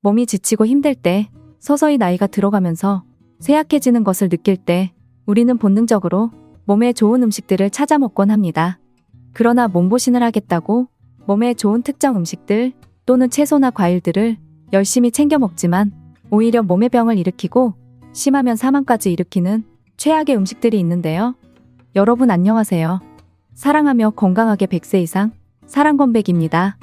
몸이 지치고 힘들 때, 서서히 나이가 들어가면서 쇠약해지는 것을 느낄 때 우리는 본능적으로 몸에 좋은 음식들을 찾아 먹곤 합니다. 그러나 몸보신을 하겠다고 몸에 좋은 특정 음식들 또는 채소나 과일들을 열심히 챙겨 먹지만 오히려 몸에 병을 일으키고 심하면 사망까지 일으키는 최악의 음식들이 있는데요. 여러분 안녕하세요. 사랑하며 건강하게 100세 이상 사랑건백입니다.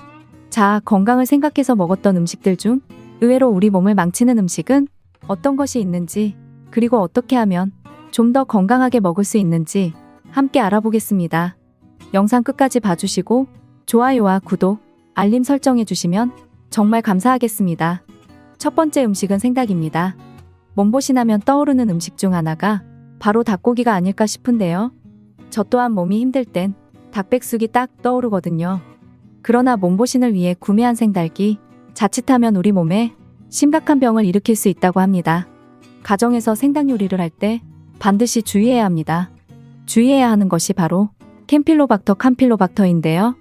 자, 건강을 생각해서 먹었던 음식들 중 의외로 우리 몸을 망치는 음식은 어떤 것이 있는지, 그리고 어떻게 하면 좀 더 건강하게 먹을 수 있는지 함께 알아보겠습니다. 영상 끝까지 봐주시고 좋아요와 구독, 알림 설정해 주시면 정말 감사하겠습니다. 첫 번째 음식은 생닭입니다. 몸보신하면 떠오르는 음식 중 하나가 바로 닭고기가 아닐까 싶은데요. 저 또한 몸이 힘들 땐 닭백숙이 딱 떠오르거든요. 그러나 몸보신을 위해 구매한 생닭이 자칫하면 우리 몸에 심각한 병을 일으킬 수 있다고 합니다. 가정에서 생닭 요리를 할 때 반드시 주의해야 합니다. 주의해야 하는 것이 바로 캠필로박터 캄필로박터인데요.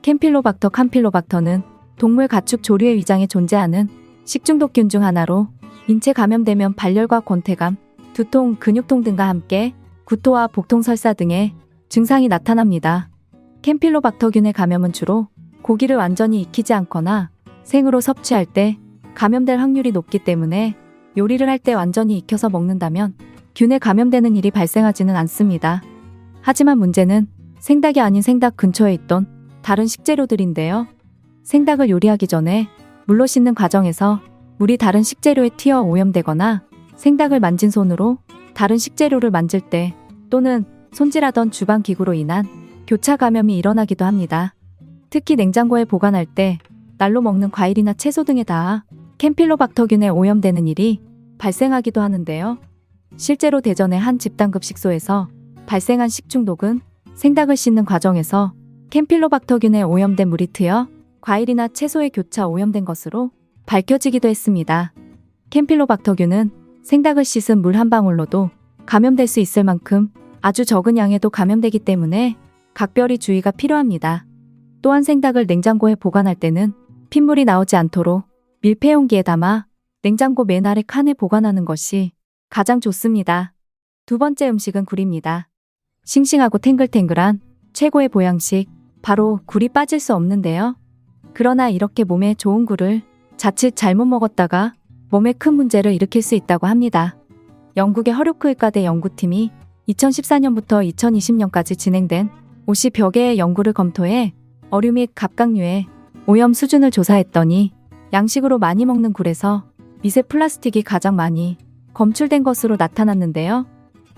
캠필로박터 캄필로박터는 동물 가축 조류의 위장에 존재하는 식중독균 중 하나로 인체 감염되면 발열과 권태감, 두통, 근육통 등과 함께 구토와 복통, 설사 등의 증상이 나타납니다. 캠필로박터균의 감염은 주로 고기를 완전히 익히지 않거나 생으로 섭취할 때 감염될 확률이 높기 때문에 요리를 할 때 완전히 익혀서 먹는다면 균에 감염되는 일이 발생하지는 않습니다. 하지만 문제는 생닭이 아닌 생닭 근처에 있던 다른 식재료들인데요. 생닭을 요리하기 전에 물로 씻는 과정에서 물이 다른 식재료에 튀어 오염되거나 생닭을 만진 손으로 다른 식재료를 만질 때 또는 손질하던 주방 기구로 인한 교차 감염이 일어나기도 합니다. 특히 냉장고에 보관할 때 날로 먹는 과일이나 채소 등에 닿아 캠필로박터균에 오염되는 일이 발생하기도 하는데요. 실제로 대전의 한 집단급식소에서 발생한 식중독은 생닭을 씻는 과정에서 캠필로박터균에 오염된 물이 트여 과일이나 채소에 교차 오염된 것으로 밝혀지기도 했습니다. 캠필로박터균은 생닭을 씻은 물 한 방울로도 감염될 수 있을 만큼 아주 적은 양에도 감염되기 때문에 각별히 주의가 필요합니다. 또한 생닭을 냉장고에 보관할 때는 핏물이 나오지 않도록 밀폐용기에 담아 냉장고 맨 아래 칸에 보관하는 것이 가장 좋습니다. 두 번째 음식은 굴입니다. 싱싱하고 탱글탱글한 최고의 보양식, 바로 굴이 빠질 수 없는데요. 그러나 이렇게 몸에 좋은 굴을 자칫 잘못 먹었다가 몸에 큰 문제를 일으킬 수 있다고 합니다. 영국의 허류크 의과대 연구팀이 2014년부터 2020년까지 진행된 50여 개의 연구를 검토해 어류 및 갑각류의 오염 수준을 조사했더니 양식으로 많이 먹는 굴에서 미세 플라스틱이 가장 많이 검출된 것으로 나타났는데요.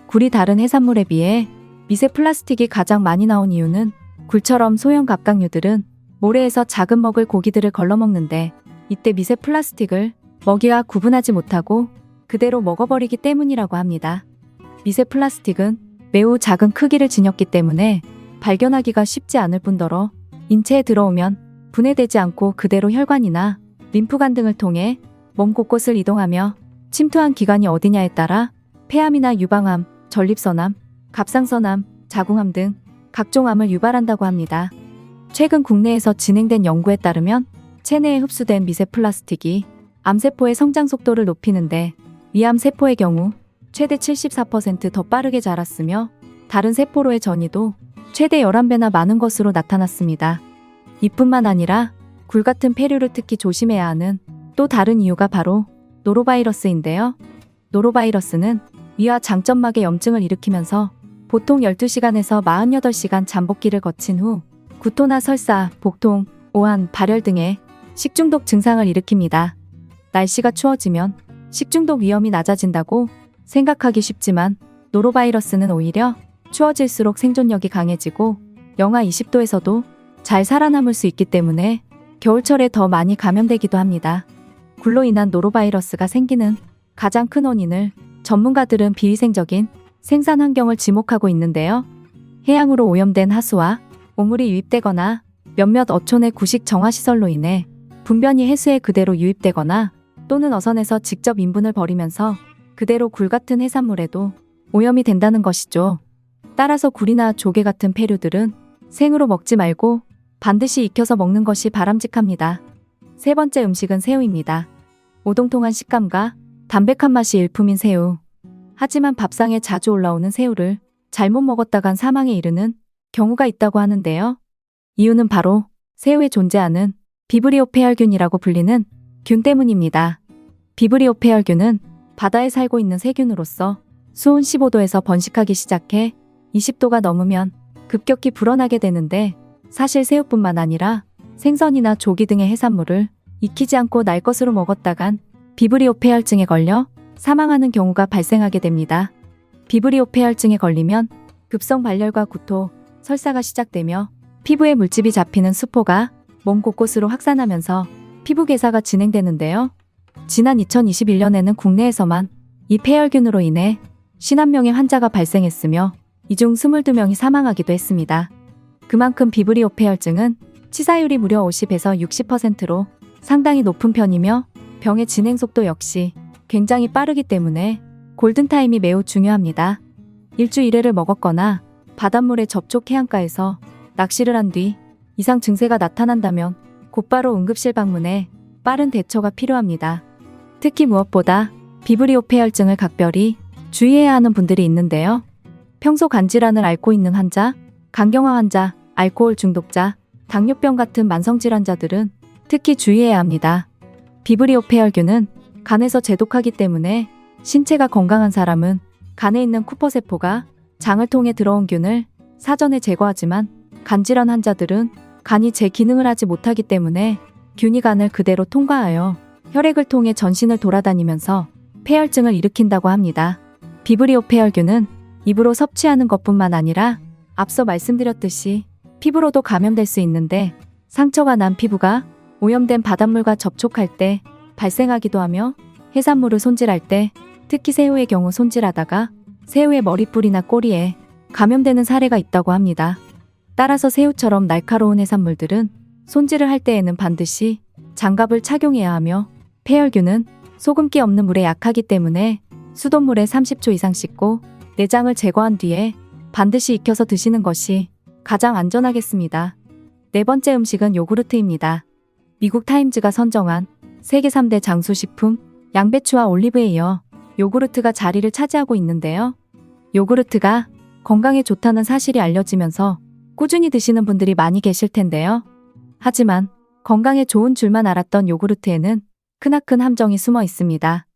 굴이 다른 해산물에 비해 미세 플라스틱이 가장 많이 나온 이유는 굴처럼 소형 갑각류들은 모래에서 작은 먹을 고기들을 걸러먹는데 이때 미세 플라스틱을 먹이와 구분하지 못하고 그대로 먹어버리기 때문이라고 합니다. 미세 플라스틱은 매우 작은 크기를 지녔기 때문에 발견하기가 쉽지 않을 뿐더러 인체에 들어오면 분해되지 않고 그대로 혈관이나 림프관 등을 통해 몸 곳곳을 이동하며 침투한 기관이 어디냐에 따라 폐암이나 유방암, 전립선암, 갑상선암, 자궁암 등 각종 암을 유발한다고 합니다. 최근 국내에서 진행된 연구에 따르면 체내에 흡수된 미세 플라스틱이 암세포의 성장 속도를 높이는데 위암세포의 경우 최대 74% 더 빠르게 자랐으며 다른 세포로의 전이도 최대 11배나 많은 것으로 나타났습니다. 이뿐만 아니라 굴 같은 폐류를 특히 조심해야 하는 또 다른 이유가 바로 노로바이러스인데요. 노로바이러스는 위와 장점막에 염증을 일으키면서 보통 12시간에서 48시간 잠복기를 거친 후 구토나 설사, 복통, 오한, 발열 등의 식중독 증상을 일으킵니다. 날씨가 추워지면 식중독 위험이 낮아진다고 생각하기 쉽지만 노로바이러스는 오히려 추워질수록 생존력이 강해지고 영하 20도에서도 잘 살아남을 수 있기 때문에 겨울철에 더 많이 감염되기도 합니다. 굴로 인한 노로바이러스가 생기는 가장 큰 원인을 전문가들은 비위생적인 생산 환경을 지목하고 있는데요. 해양으로 오염된 하수와 오물이 유입되거나 몇몇 어촌의 구식 정화시설로 인해 분변이 해수에 그대로 유입되거나 또는 어선에서 직접 인분을 벌이면서 그대로 굴 같은 해산물에도 오염이 된다는 것이죠. 따라서 굴이나 조개 같은 폐류들은 생으로 먹지 말고 반드시 익혀서 먹는 것이 바람직합니다. 세 번째 음식은 새우입니다. 오동통한 식감과 담백한 맛이 일품인 새우. 하지만 밥상에 자주 올라오는 새우를 잘못 먹었다간 사망에 이르는 경우가 있다고 하는데요. 이유는 바로 새우에 존재하는 비브리오 페열균이라고 불리는 균 때문입니다. 비브리오 페열균은 바다에 살고 있는 세균으로서 수온 15도에서 번식하기 시작해 20도가 넘으면 급격히 불어나게 되는데, 사실 새우뿐만 아니라 생선이나 조기 등의 해산물을 익히지 않고 날 것으로 먹었다간 비브리오 폐혈증에 걸려 사망하는 경우가 발생하게 됩니다. 비브리오 폐혈증에 걸리면 급성 발열과 구토, 설사가 시작되며 피부에 물집이 잡히는 수포가 몸 곳곳으로 확산하면서 피부 괴사가 진행되는데요. 지난 2021년에는 국내에서만 이 폐혈균으로 인해 51명의 환자가 발생했으며 이 중 22명이 사망하기도 했습니다. 그만큼 비브리오 폐혈증은 치사율이 무려 50에서 60%로 상당히 높은 편이며 병의 진행 속도 역시 굉장히 빠르기 때문에 골든타임이 매우 중요합니다. 일주 1회를 먹었거나 바닷물에 접촉 해안가에서 낚시를 한 뒤 이상 증세가 나타난다면 곧바로 응급실 방문해 빠른 대처가 필요합니다. 특히 무엇보다 비브리오 폐혈증을 각별히 주의해야 하는 분들이 있는데요. 평소 간질환을 앓고 있는 환자, 간경화 환자, 알코올 중독자, 당뇨병 같은 만성질환자들은 특히 주의해야 합니다. 비브리오 폐혈균은 간에서 제독하기 때문에 신체가 건강한 사람은 간에 있는 쿠퍼세포가 장을 통해 들어온 균을 사전에 제거하지만 간질환 환자들은 간이 제 기능을 하지 못하기 때문에 균이 간을 그대로 통과하여 혈액을 통해 전신을 돌아다니면서 폐혈증을 일으킨다고 합니다. 비브리오 폐혈균은 입으로 섭취하는 것뿐만 아니라 앞서 말씀드렸듯이 피부로도 감염될 수 있는데, 상처가 난 피부가 오염된 바닷물과 접촉할 때 발생하기도 하며 해산물을 손질할 때, 특히 새우의 경우 손질하다가 새우의 머리뿔이나 꼬리에 감염되는 사례가 있다고 합니다. 따라서 새우처럼 날카로운 해산물들은 손질을 할 때에는 반드시 장갑을 착용해야 하며, 폐혈균은 소금기 없는 물에 약하기 때문에 수돗물에 30초 이상 씻고 내장을 제거한 뒤에 반드시 익혀서 드시는 것이 가장 안전하겠습니다. 네 번째 음식은 요구르트입니다. 미국 타임즈가 선정한 세계 3대 장수식품, 양배추와 올리브에 이어 요구르트가 자리를 차지하고 있는데요. 요구르트가 건강에 좋다는 사실이 알려지면서 꾸준히 드시는 분들이 많이 계실 텐데요. 하지만 건강에 좋은 줄만 알았던 요구르트에는 크나큰 함정이 숨어 있습니다.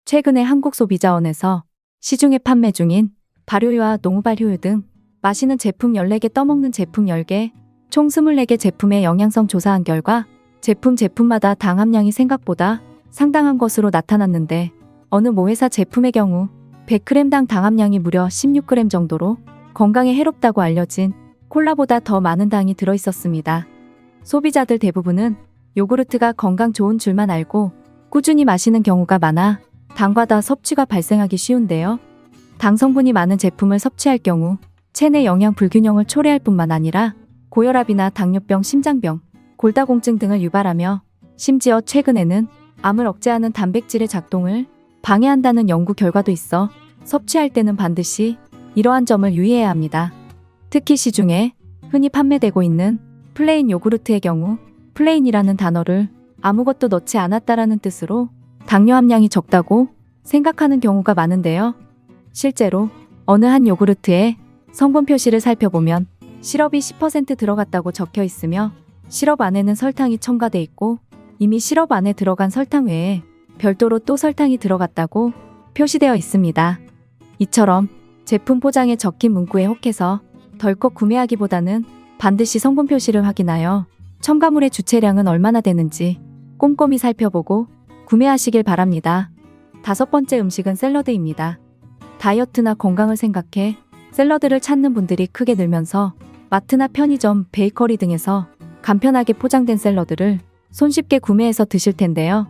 최근에 한국소비자원에서 시중에 판매 중인 발효유와 농후발효유 등 마시는 제품 14개, 떠먹는 제품 10개, 총 24개 제품의 영양성 조사한 결과 제품마다 당 함량이 생각보다 상당한 것으로 나타났는데, 어느 모 회사 제품의 경우 100g당 당 함량이 무려 16g 정도로 건강에 해롭다고 알려진 콜라보다 더 많은 당이 들어있었습니다. 소비자들 대부분은 요구르트가 건강 좋은 줄만 알고 꾸준히 마시는 경우가 많아 당과다 섭취가 발생하기 쉬운데요. 당 성분이 많은 제품을 섭취할 경우 체내 영양 불균형을 초래할 뿐만 아니라 고혈압이나 당뇨병, 심장병, 골다공증 등을 유발하며 심지어 최근에는 암을 억제하는 단백질의 작동을 방해한다는 연구 결과도 있어 섭취할 때는 반드시 이러한 점을 유의해야 합니다. 특히 시중에 흔히 판매되고 있는 플레인 요구르트의 경우 플레인이라는 단어를 아무것도 넣지 않았다라는 뜻으로 당뇨 함량이 적다고 생각하는 경우가 많은데요. 실제로 어느 한 요구르트의 성분 표시를 살펴보면 시럽이 10% 들어갔다고 적혀 있으며 시럽 안에는 설탕이 첨가돼 있고 이미 시럽 안에 들어간 설탕 외에 별도로 또 설탕이 들어갔다고 표시되어 있습니다. 이처럼 제품 포장에 적힌 문구에 혹해서 덜컥 구매하기보다는 반드시 성분 표시를 확인하여 첨가물의 주체량은 얼마나 되는지 꼼꼼히 살펴보고 구매하시길 바랍니다. 다섯 번째 음식은 샐러드입니다. 다이어트나 건강을 생각해 샐러드를 찾는 분들이 크게 늘면서 마트나 편의점, 베이커리 등에서 간편하게 포장된 샐러드를 손쉽게 구매해서 드실 텐데요.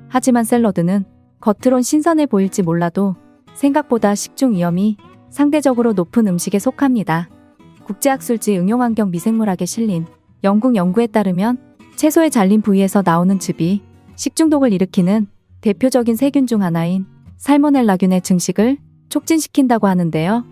하지만 샐러드는 겉으론 신선해 보일지 몰라도 생각보다 식중 위험이 상대적으로 높은 음식에 속합니다. 국제학술지 응용환경 미생물학에 실린 영국 연구에 따르면 채소의 잘린 부위에서 나오는 즙이 식중독을 일으키는 대표적인 세균 중 하나인 살모넬라균의 증식을 촉진시킨다고 하는데요.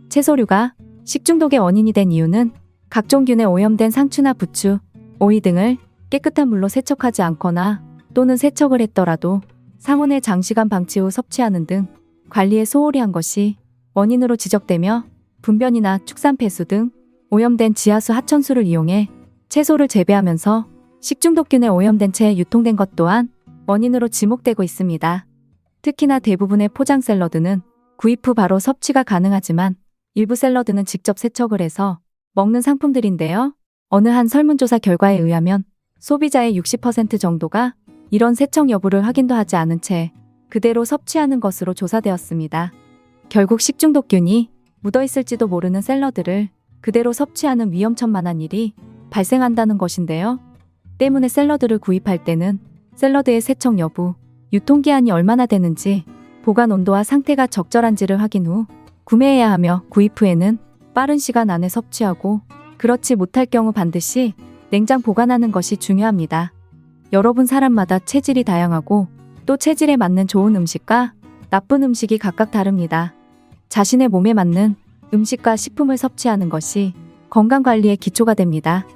채소류가 식중독의 원인이 된 이유는 각종 균에 오염된 상추나 부추, 오이 등을 깨끗한 물로 세척하지 않거나 또는 세척을 했더라도 상온에 장시간 방치 후 섭취하는 등 관리에 소홀히 한 것이 원인으로 지적되며 분변이나 축산 폐수 등 오염된 지하수 하천수를 이용해 채소를 재배하면서 식중독균에 오염된 채 유통된 것 또한 원인으로 지목되고 있습니다. 특히나 대부분의 포장 샐러드는 구입 후 바로 섭취가 가능하지만 일부 샐러드는 직접 세척을 해서 먹는 상품들인데요. 어느 한 설문조사 결과에 의하면 소비자의 60% 정도가 이런 세척 여부를 확인도 하지 않은 채 그대로 섭취하는 것으로 조사되었습니다. 결국 식중독균이 묻어있을지도 모르는 샐러드를 그대로 섭취하는 위험천만한 일이 발생한다는 것인데요. 때문에 샐러드를 구입할 때는 샐러드의 세척 여부, 유통기한이 얼마나 되는지, 보관 온도와 상태가 적절한지를 확인 후 구매해야 하며 구입 후에는 빠른 시간 안에 섭취하고 그렇지 못할 경우 반드시 냉장 보관하는 것이 중요합니다. 여러분 사람마다 체질이 다양하고 또 체질에 맞는 좋은 음식과 나쁜 음식이 각각 다릅니다. 자신의 몸에 맞는 음식과 식품을 섭취하는 것이 건강관리의 기초가 됩니다.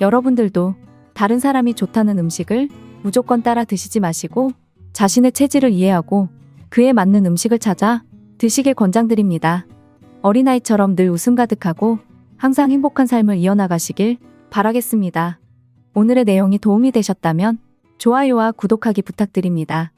여러분들도 다른 사람이 좋다는 음식을 무조건 따라 드시지 마시고 자신의 체질을 이해하고 그에 맞는 음식을 찾아 드시길 권장드립니다. 어린아이처럼 늘 웃음 가득하고 항상 행복한 삶을 이어나가시길 바라겠습니다. 오늘의 내용이 도움이 되셨다면 좋아요와 구독하기 부탁드립니다.